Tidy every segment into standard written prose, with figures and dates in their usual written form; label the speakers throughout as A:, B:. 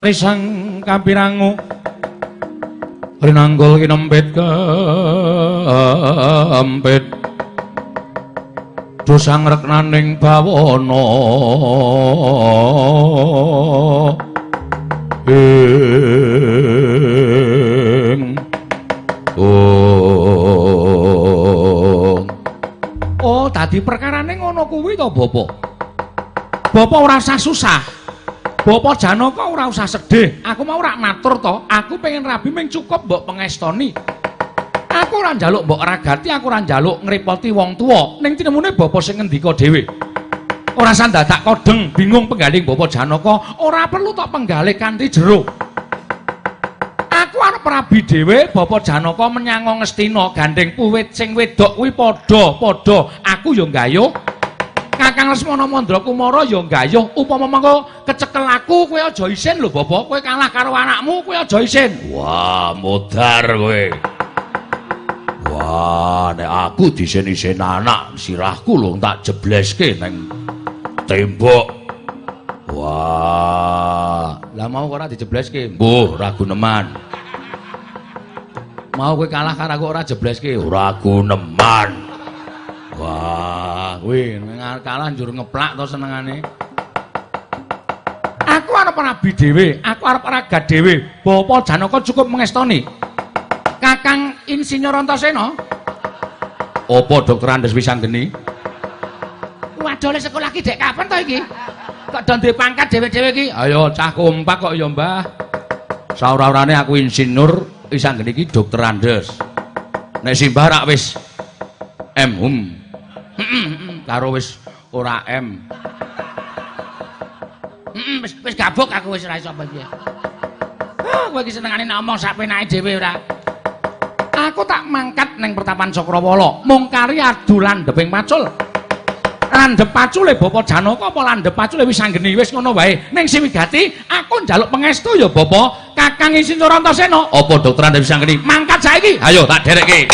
A: Risang kapirangu rinanggul kinempit kempit dosang reknaning bawana oh dadi perkarane ngono kuwi to Bapak. Bapak ora usah susah. Bapak Janaka ora usah sedih. Aku mau ora matur to. Aku pengen rabi ming cukup mbok pengestoni. Aku ora njaluk mbok ragati, aku ora njaluk ngrepoti wong tuwa. Ning tinemune Bapak sing ngendika dhewe. Ora usah dadak kodeng bingung penggaling Bapak Janaka, ora perlu tok penggalih kanthi jero. Aku arep rabi dhewe Bapak Janaka menyang Ngastina gandeng puwit sing wedok kuwi padha-padha. Aku ya nggayuh. Kakang Lesmana Mandrakumara ya nggayuh. Upama mengko kecekel aku kowe aja isin lho Bapak. Kowe kalah karo anakmu kowe aja isin. Wah, modar kowe. Wah, nek aku disin-isin anak, sirahku lho tak jebleske nang tembok. Wah, lah mau ora dijebleske? Mbuh, ora guneman. Mau kowe kalah karo aku ora jebleske? Ora guneman. Wah, kuwi kalah njur ngeplak to senengane. Aku arep rabi dhewe, aku arep ragat dhewe. Bapak Janaka cukup mengestoni. Kakang Insinyur Antasena. Apa Dokter Andes Wisanggeni? Waduh, le sekolah ki dek kapan to iki? Kok do duwe pangkat dhewe-dhewe iki? Ayo cah kompak kok ya, Mbah. Saora-orane aku Insinyur Wisanggeni iki Dokter Andes. Nek simbah rak wis karo wis ora M. Wis gabuk aku wis ora iso apa piye. Kowe iki senengane ngomong sak penake dhewe ora. Aku tak mangkat ning Pertapan Cakrawala, mung kari adu landheping pacul. Landhep pacule Bapak Janaka apa landhep pacule Wisanggeni wis ngono wae. Ning Siwigati aku njaluk pangestu ya Bapak Kakang Insinyur Antasena. Apa Dokter Andes Wisanggeni mangkat saiki? Ayo tak derekke.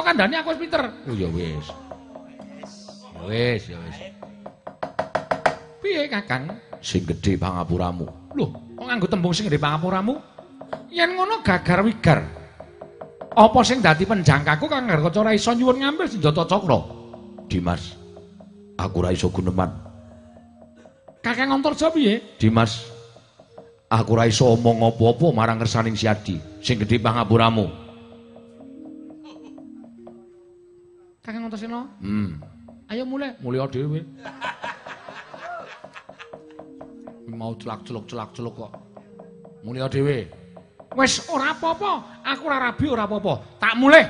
A: Kandhane aku wis pinter. Oh ya wis. Ya wis, ya wis. Piye Kakang? Sing gedhe pangapuramu. Lho, kok nganggo tembung sing gedhe pangapuramu? Yen ngono gagar wigar. Apa sing dadi penjangkaku Kang Garkaca ora iso nyuwun ngambil senjata cakra? Dimas, aku ora iso guneman. Kakang Antarja piye? Dimas, aku ora iso omong apa-apa marang kersaning Siadi sing gedhe pangapuramu. Kakang Antasena? Ayo mulai dhewe. Mau celak-celuk kok. Mulai dhewe. Wis ora apa-apa, aku ora rabi ora apa-apa. Tak mulih.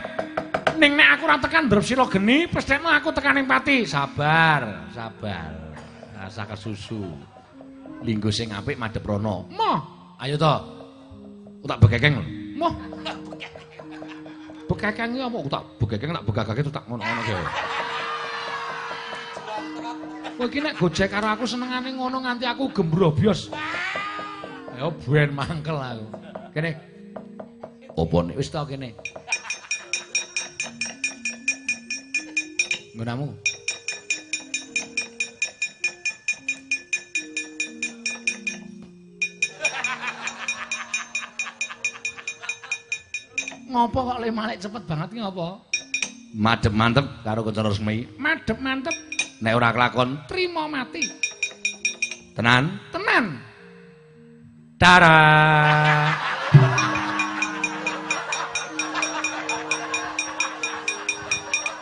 A: Ning nek aku ora tekan ndrep sira geni, pesthekno aku tekaning pati. Sabar. Rasa kesusu. Linggo sing apik madhep rono. Moh, ayo to. Aku tak begekeng lho. Moh. Bekakang iki apa tak begekeng tak begagake tak ngono-ngono ki. Kowe iki nek gojek karo aku senengane ngono nganti aku gembrobyos. Ya ben mangkel aku. Kene. Apa nek wis ta kene. Nggonamu. Ngopo kok le malik cepet banget ki ngopo? Madhep mantep karo Kacara Resmi. Madhep mantep. Nek ora kelakon trima mati. Tenan? Tenan. Dara.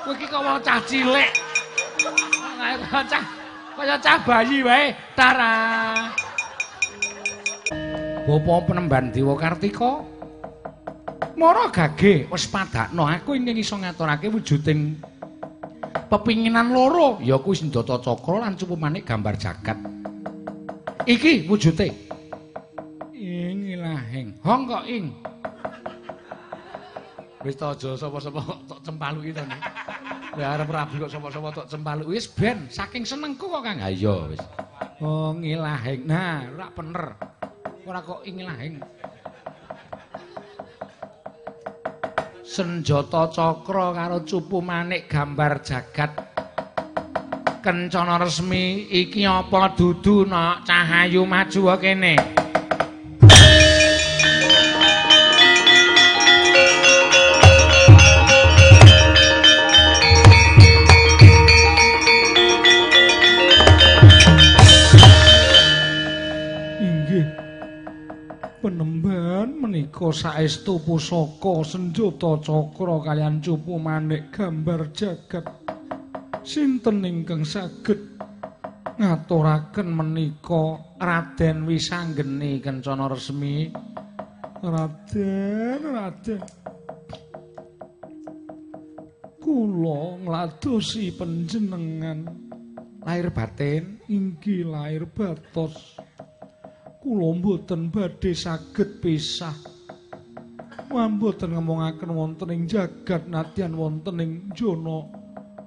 A: Kowe iki kok cah cilik. Kaya cah bayi wae. Dara. Bapa Penemban Dewa Kartika. Mara gage wis padakno aku ingin iso ngaturake wujuding pepinginan loro ya kuwi senjata cakra lan cupumane gambar jagat. Iki wujude. Ing ilahing. Hong kok ing. Wis ta aja sapa-sapa kok cempaluki to. Ya arep rabi kok sapa-sapa tok cempaluk. Wis ben, saking senengku kok Kang. Ha iya wis. Oh, ngilahing. Nah, ora bener. Ora kok ngilahing. Senjata cakra karo cupu manik gambar jagat. Kencana resmi iki apa dudu nok cahayu maju kene. Penemban menika saestu pusaka senjata cakra kalian cupu manik gambar jagat. Sinten ingkang saged ngaturaken menika Raden Wisanggeni Kencana Resmi? Raden. Kula ngladosi panjenengan lahir batin inggih lahir batos. Kula mboten badhe saged pisah. Mboten ngomongaken wonten ing jagat nadyan wonten ing jana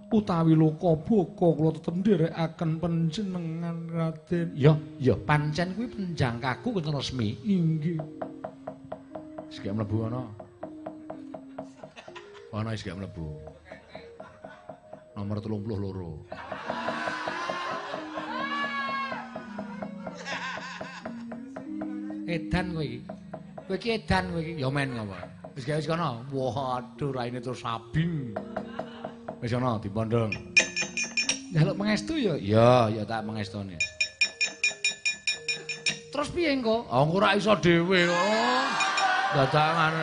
A: utawi loka baka kula tetep nderekaken panjenengan Raden. Ya, pancen kuwi penjangkaku Kencana Resmi. Inggih. Wis gak mlebu ana. Ana wis gak mlebu. Nomor 32. Edan kowe iki. Kowe iki edan kowe iki. Ya men ngopo. Wis gawe wis kono. Waduh, raine terus sabing. Wis ana dipondhong. Njaluk mengestu ya? Ya tak mengestune. Terus piye engko? Ah engko ora iso dhewe kok. Dadakan.